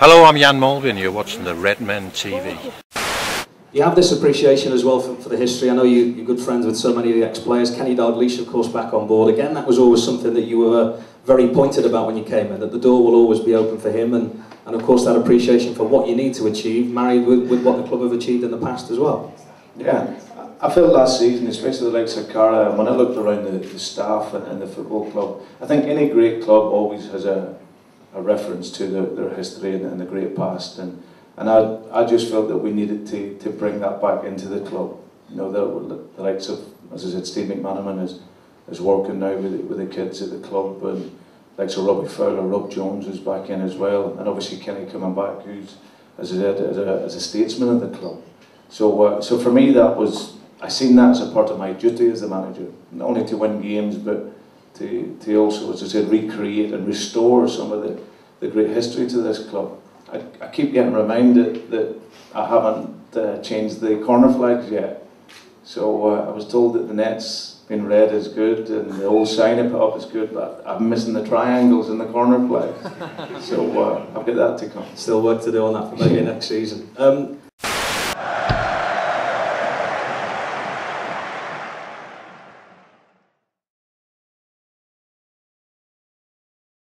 Hello, I'm Jan Mulvey and you're watching the Red Men TV. You have this appreciation as well for the history. I know you're good friends with so many of the ex-players. Kenny Dalglish, of course, back on board again. That was always something that you were very pointed about when you came in, that the door will always be open for him, and of course that appreciation for what you need to achieve, married with what the club have achieved in the past as well. Yeah, I felt last season, especially the likes of Cara, and when I looked around the staff and the football club, I think any great club always has a reference to their history and the great past, and I just felt that we needed to bring that back into the club. You know, the likes of, as I said, Steve McManaman is working now with the kids at the club, and likes of Robbie Fowler, Rob Jones is back in as well, and obviously Kenny coming back, who's, as I said, as a statesman of the club. So for me, I seen that as a part of my duty as the manager, not only to win games, but to also, as I said, recreate and restore some of the great history to this club. I keep getting reminded that I haven't changed the corner flags yet. So I was told that the net's been red is good and the old sign I put up is good, but I'm missing the triangles in the corner flags. So I've got that to come. Still work to do on that for maybe next season.